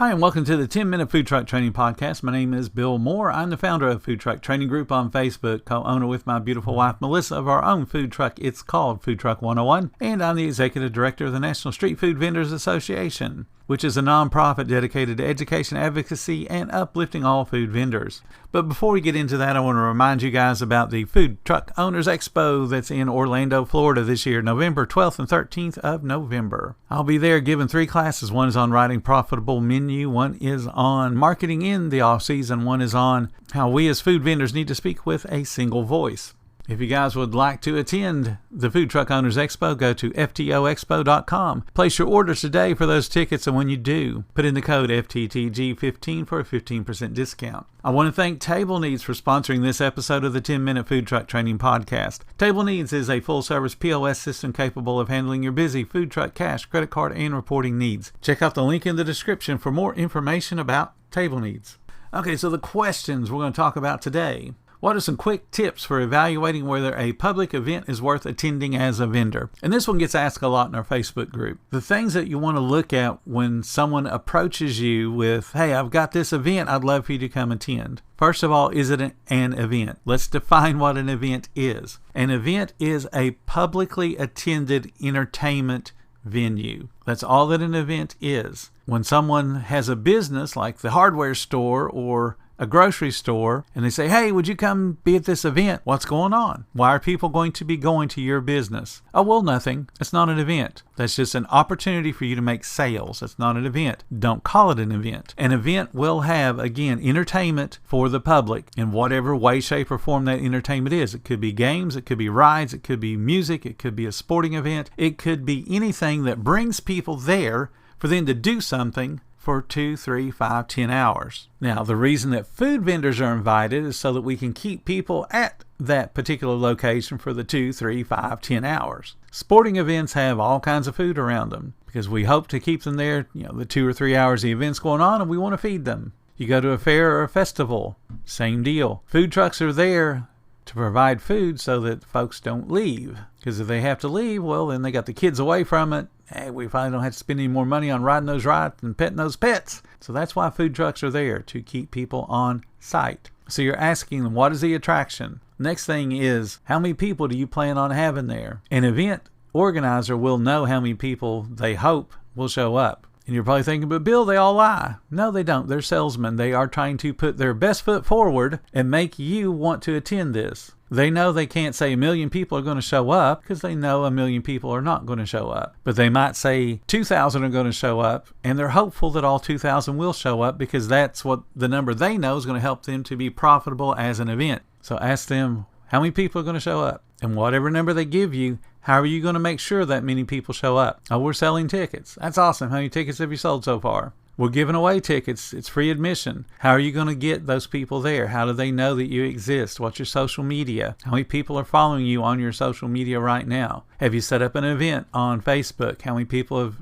Hi, and welcome to the 10-Minute Food Truck Training Podcast. My name is Bill Moore. I'm the founder of Food Truck Training Group on Facebook, co-owner with my beautiful wife, Melissa, of our own food truck. It's called Food Truck 101, and I'm the executive director of the National Street Food Vendors Association, which is a nonprofit dedicated to education, advocacy, and uplifting all food vendors. But before we get into that, I want to remind you guys about the Food Truck Owners Expo that's in Orlando, Florida this year, November 12th and 13th of November. I'll be there giving 3 classes. One is on writing profitable menu, one is on marketing in the off-season, one is on how we as food vendors need to speak with a single voice. If you guys would like to attend the Food Truck Owners Expo, go to FTOexpo.com. Place your orders today for those tickets, and when you do, put in the code FTTG15 for a 15% discount. I want to thank Table Needs for sponsoring this episode of the 10-Minute Food Truck Training Podcast. Table Needs is a full-service POS system capable of handling your busy food truck, cash, credit card, and reporting needs. Check out the link in the description for more information about Table Needs. Okay, so the questions we're going to talk about today. What are some quick tips for evaluating whether a public event is worth attending as a vendor? And this one gets asked a lot in our Facebook group. The things that you want to look at when someone approaches you with, hey, I've got this event, I'd love for you to come attend. First of all, is it an event? Let's define what an event is. An event is a publicly attended entertainment venue. That's all that an event is. When someone has a business like the hardware store or a grocery store, and they say, hey, would you come be at this event? What's going on? Why are people going to be going to your business? Oh, well, nothing. It's not an event. That's just an opportunity for you to make sales. It's not an event. Don't call it an event. An event will have, again, entertainment for the public in whatever way, shape, or form that entertainment is. It could be games, it could be rides, it could be music, it could be a sporting event. It could be anything that brings people there for them to do something for 2, 3, 5, 10 hours. Now, the reason that food vendors are invited is so that we can keep people at that particular location for the 2, 3, 5, 10 hours. Sporting events have all kinds of food around them because we hope to keep them there, the 2 or 3 hours the event's going on, and we want to feed them. You go to a fair or a festival, same deal. Food trucks are there to provide food so that folks don't leave. Because if they have to leave, well, then they got the kids away from it. Hey, we finally don't have to spend any more money on riding those rides and petting those pets. So that's why food trucks are there, to keep people on site. So you're asking them, what is the attraction? Next thing is, how many people do you plan on having there? An event organizer will know how many people they hope will show up. And you're probably thinking, but Bill, they all lie. No, they don't. They're salesmen. They are trying to put their best foot forward and make you want to attend this. They know they can't say 1 million people are going to show up because they know 1 million people are not going to show up. But they might say 2,000 are going to show up, and they're hopeful that all 2,000 will show up because that's what the number they know is going to help them to be profitable as an event. So ask them, how many people are going to show up? And whatever number they give you, how are you going to make sure that many people show up? Oh, we're selling tickets. That's awesome. How many tickets have you sold so far? We're giving away tickets. It's free admission. How are you going to get those people there? How do they know that you exist? What's your social media? How many people are following you on your social media right now? Have you set up an event on Facebook? How many people have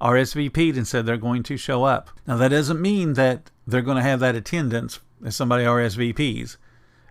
RSVP'd and said they're going to show up? Now, that doesn't mean that they're going to have that attendance if somebody RSVPs.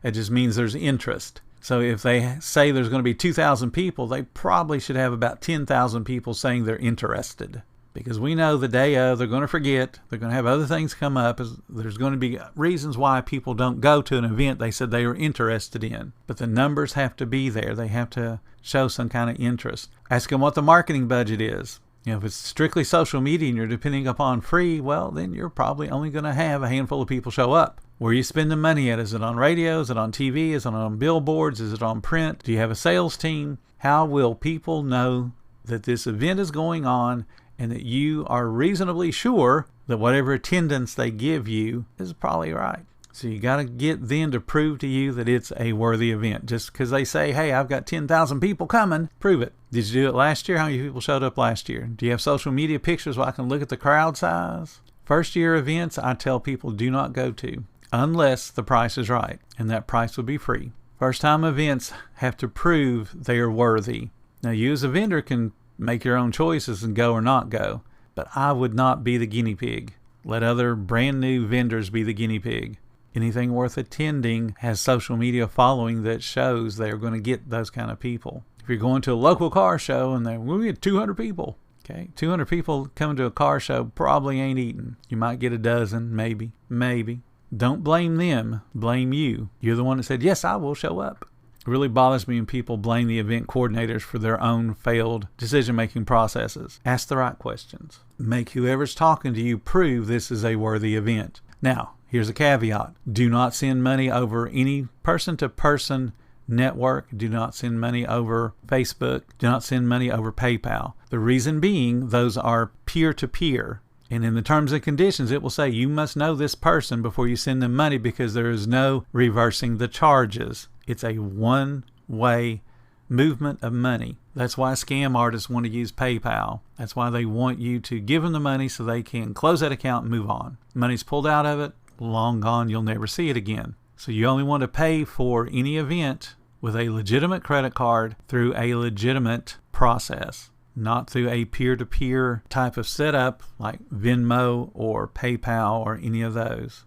It just means there's interest. So if they say there's going to be 2,000 people, they probably should have about 10,000 people saying they're interested. Because we know the day of, they're going to forget, they're going to have other things come up. There's going to be reasons why people don't go to an event they said they were interested in. But the numbers have to be there. They have to show some kind of interest. Ask them what the marketing budget is. If it's strictly social media and you're depending upon free, well, then you're probably only going to have a handful of people show up. Where are you spending money at? Is it on radio? Is it on TV? Is it on billboards? Is it on print? Do you have a sales team? How will people know that this event is going on and that you are reasonably sure that whatever attendance they give you is probably right? So you got to get them to prove to you that it's a worthy event. Just because they say, hey, I've got 10,000 people coming, prove it. Did you do it last year? How many people showed up last year? Do you have social media pictures where I can look at the crowd size? First year events, I tell people do not go to unless the price is right, and that price would be free. First time events have to prove they are worthy. Now, you as a vendor can make your own choices and go or not go, but I would not be the guinea pig. Let other brand new vendors be the guinea pig. Anything worth attending has social media following that shows they're going to get those kind of people. If you're going to a local car show and we'll get 200 people, Okay, 200 people coming to a car show probably ain't eating. You might get a dozen, maybe. Don't blame them, blame you. You're the one that said, yes, I will show up. It really bothers me when people blame the event coordinators for their own failed decision-making processes. Ask the right questions. Make whoever's talking to you prove this is a worthy event. Now, here's a caveat. Do not send money over any person-to-person network. Do not send money over Facebook. Do not send money over PayPal. The reason being, those are peer-to-peer. And in the terms and conditions, it will say you must know this person before you send them money because there is no reversing the charges. It's a one-way movement of money. That's why scam artists want to use PayPal. That's why they want you to give them the money so they can close that account and move on. Money's pulled out of it, long gone, you'll never see it again. So you only want to pay for any event with a legitimate credit card through a legitimate process, not through a peer-to-peer type of setup like Venmo or PayPal or any of those.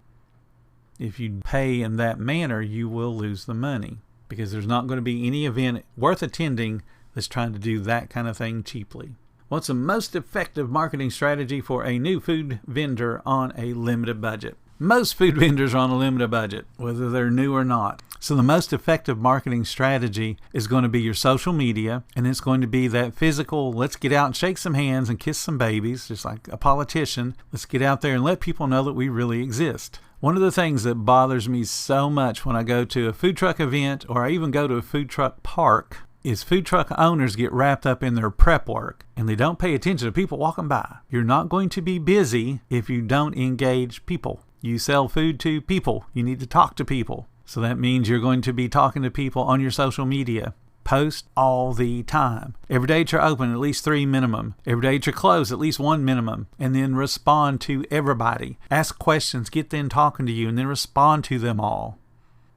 If you pay in that manner, you will lose the money because there's not going to be any event worth attending that's trying to do that kind of thing cheaply. What's the most effective marketing strategy for a new food vendor on a limited budget? Most food vendors are on a limited budget, whether they're new or not. So the most effective marketing strategy is going to be your social media, and it's going to be that physical, let's get out and shake some hands and kiss some babies, just like a politician. Let's get out there and let people know that we really exist. One of the things that bothers me so much when I go to a food truck event or I even go to a food truck park is food truck owners get wrapped up in their prep work and they don't pay attention to people walking by. You're not going to be busy if you don't engage people. You sell food to people. You need to talk to people. So that means you're going to be talking to people on your social media. Post all the time. Every day that you're open, at least 3 minimum. Every day that you're closed, at least 1 minimum. And then respond to everybody. Ask questions, get them talking to you, and then respond to them all.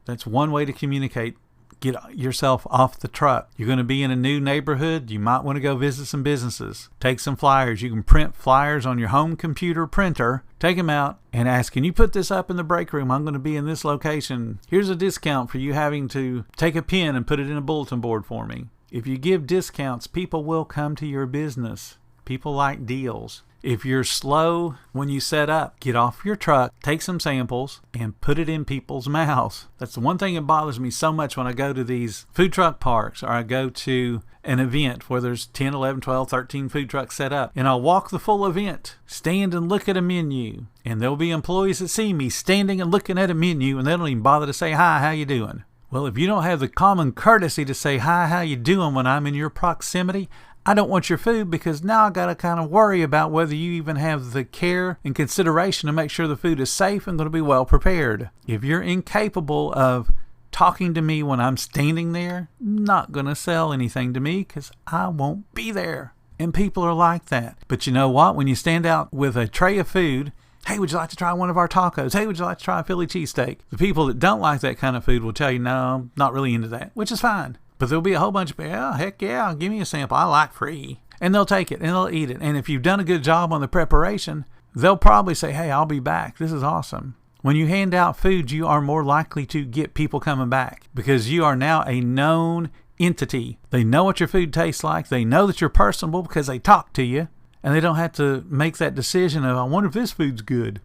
That's one way to communicate. Get yourself off the truck. You're going to be in a new neighborhood. You might want to go visit some businesses. Take some flyers. You can print flyers on your home computer printer. Take them out and ask, can you put this up in the break room? I'm going to be in this location. Here's a discount for you having to take a pen and put it in a bulletin board for me. If you give discounts, people will come to your business. People like deals. If you're slow when you set up, get off your truck, take some samples, and put it in people's mouths. That's the one thing that bothers me so much when I go to these food truck parks or I go to an event where there's 10, 11, 12, 13 food trucks set up. And I'll walk the full event, stand and look at a menu. And there'll be employees that see me standing and looking at a menu and they don't even bother to say, hi, how you doing? Well, if you don't have the common courtesy to say, hi, how you doing when I'm in your proximity, I don't want your food because now I got to kind of worry about whether you even have the care and consideration to make sure the food is safe and going to be well prepared. If you're incapable of talking to me when I'm standing there, not going to sell anything to me because I won't be there. And people are like that. But you know what? When you stand out with a tray of food, hey, would you like to try one of our tacos? Hey, would you like to try a Philly cheesesteak? The people that don't like that kind of food will tell you, no, I'm not really into that, which is fine. But there'll be a whole bunch of people, oh, heck yeah, give me a sample. I like free. And they'll take it and they'll eat it. And if you've done a good job on the preparation, they'll probably say, hey, I'll be back. This is awesome. When you hand out food, you are more likely to get people coming back because you are now a known entity. They know what your food tastes like. They know that you're personable because they talk to you. And they don't have to make that decision of, I wonder if this food's good.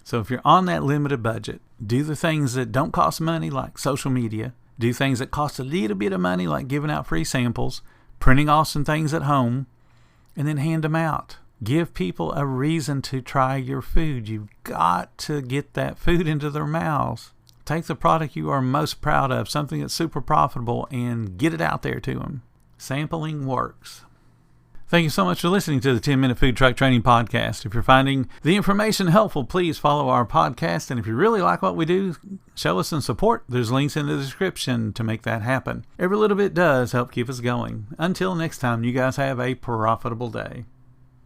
So if you're on that limited budget, do the things that don't cost money like social media. Do things that cost a little bit of money like giving out free samples, printing off some things at home, and then hand them out. Give people a reason to try your food. You've got to get that food into their mouths. Take the product you are most proud of, something that's super profitable, and get it out there to them. Sampling works. Thank you so much for listening to the 10-Minute Food Truck Training Podcast. If you're finding the information helpful, please follow our podcast. And if you really like what we do, show us some support. There's links in the description to make that happen. Every little bit does help keep us going. Until next time, you guys have a profitable day.